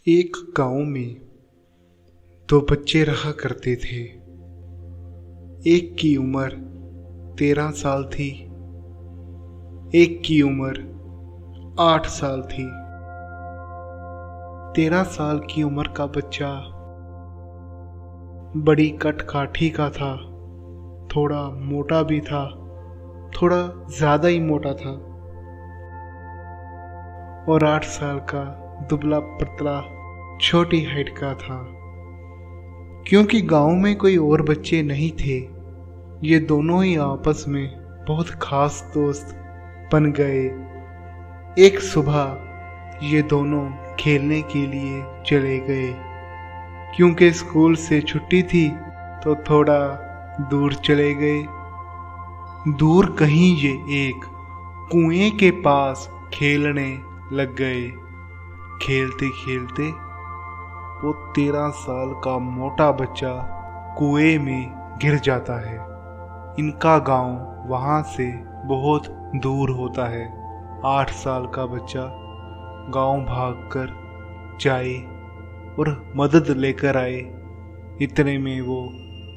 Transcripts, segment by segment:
एक गांव में दो बच्चे रहा करते थे। एक की उम्र 13 साल थी, एक की उम्र 8 साल थी। 13 साल की उम्र का बच्चा बड़ी कटकाठी का था, थोड़ा मोटा भी था, थोड़ा ज्यादा ही मोटा था। और 8 साल का दुबला पतला छोटी हाइट का था। क्योंकि गांव में कोई और बच्चे नहीं थे, ये दोनों ही आपस में बहुत खास दोस्त बन गए। एक सुबह ये दोनों खेलने के लिए चले गए। क्योंकि स्कूल से छुट्टी थी तो थोड़ा दूर चले गए। दूर कहीं ये एक कुएं के पास खेलने लग गए। खेलते खेलते वो 13 साल का मोटा बच्चा कुएं में गिर जाता है। इनका गांव वहां से बहुत दूर होता है। 8 साल का बच्चा गांव भागकर जाए और मदद लेकर आए, इतने में वो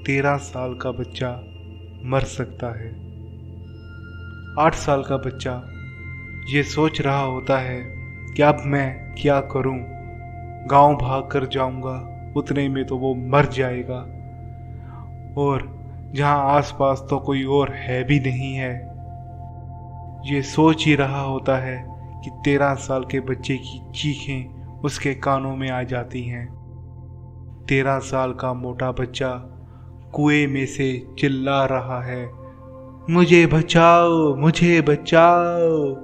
13 साल का बच्चा मर सकता है। 8 साल का बच्चा ये सोच रहा होता है कि अब मैं क्या करूं, गांव भाग कर जाऊंगा, उतने में तो वो मर जाएगा और जहां आसपास तो कोई और है भी नहीं है। ये सोच ही रहा होता है कि 13 साल के बच्चे की चीखें उसके कानों में आ जाती हैं। 13 साल का मोटा बच्चा कुएं में से चिल्ला रहा है, मुझे बचाओ, मुझे बचाओ।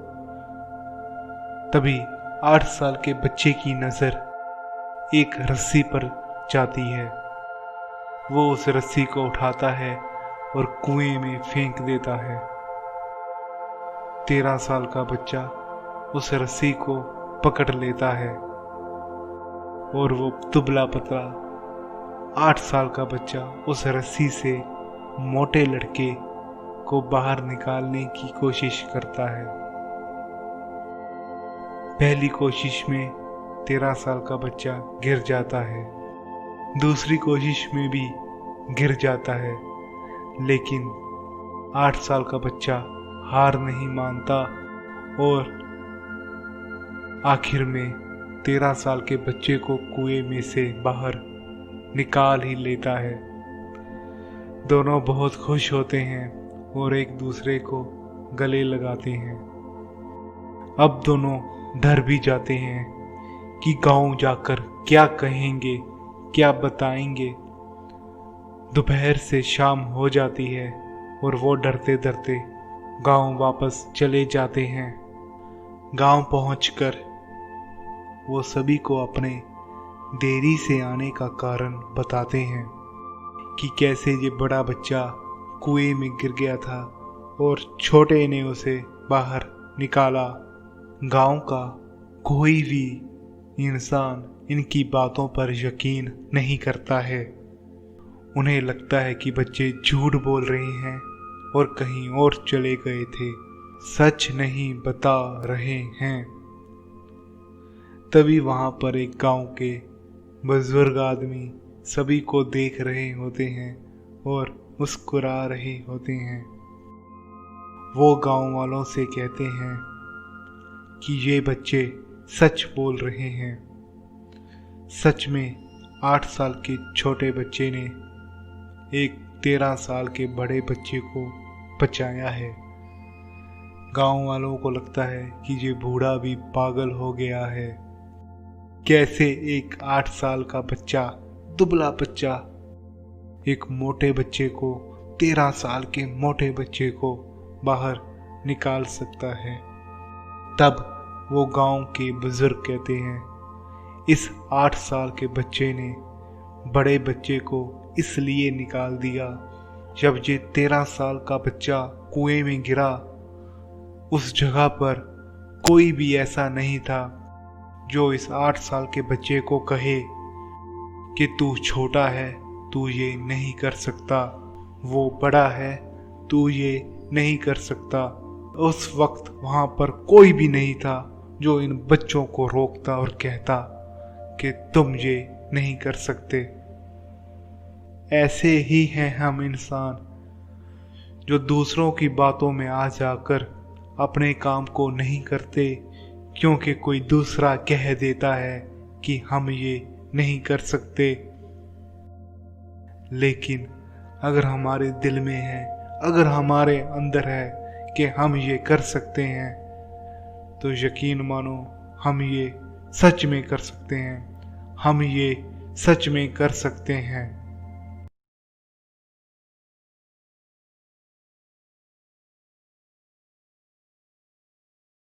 तभी 8 साल के बच्चे की नजर एक रस्सी पर जाती है। वो उस रस्सी को उठाता है और कुएं में फेंक देता है। 13 साल का बच्चा उस रस्सी को पकड़ लेता है और वो दुबला पतला 8 साल का बच्चा उस रस्सी से मोटे लड़के को बाहर निकालने की कोशिश करता है। पहली कोशिश में 13 साल का बच्चा गिर जाता है, दूसरी कोशिश में भी गिर जाता है, लेकिन 8 साल का बच्चा हार नहीं मानता और आखिर में 13 साल के बच्चे को कुएं में से बाहर निकाल ही लेता है। दोनों बहुत खुश होते हैं और एक दूसरे को गले लगाते हैं। अब दोनों डर भी जाते हैं कि गांव जाकर क्या कहेंगे, क्या बताएंगे। दोपहर से शाम हो जाती है और वो डरते डरते गांव वापस चले जाते हैं। गांव पहुंचकर वो सभी को अपने देरी से आने का कारण बताते हैं कि कैसे ये बड़ा बच्चा कुएं में गिर गया था और छोटे ने उसे बाहर निकाला। गांव का कोई भी इंसान इनकी बातों पर यकीन नहीं करता है। उन्हें लगता है कि बच्चे झूठ बोल रहे हैं और कहीं और चले गए थे, सच नहीं बता रहे हैं। तभी वहां पर एक गांव के बुजुर्ग आदमी सभी को देख रहे होते हैं और मुस्कुरा रहे होते हैं। वो गांव वालों से कहते हैं कि ये बच्चे सच बोल रहे हैं। सच में 8 साल के छोटे बच्चे ने एक 13 साल के बड़े बच्चे को बचाया है। गांव वालों को लगता है कि ये बूढ़ा भी पागल हो गया है। कैसे एक 8 साल का बच्चा, दुबला बच्चा, एक मोटे बच्चे को, 13 साल के मोटे बच्चे को बाहर निकाल सकता है। तब वो गांव के बुजुर्ग कहते हैं, इस 8 साल के बच्चे ने बड़े बच्चे को इसलिए निकाल दिया, जब ये 13 साल का बच्चा कुएं में गिरा, उस जगह पर कोई भी ऐसा नहीं था जो इस 8 साल के बच्चे को कहे कि तू छोटा है, तू ये नहीं कर सकता, वो बड़ा है, तू ये नहीं कर सकता। उस वक्त वहां पर कोई भी नहीं था जो इन बच्चों को रोकता और कहता कि तुम ये नहीं कर सकते। ऐसे ही हैं हम इंसान, जो दूसरों की बातों में आ जाकर अपने काम को नहीं करते क्योंकि कोई दूसरा कह देता है कि हम ये नहीं कर सकते। लेकिन अगर हमारे दिल में है, अगर हमारे अंदर है कि हम ये कर सकते हैं, तो यकीन मानो हम ये सच में कर सकते हैं। हम ये सच में कर सकते हैं।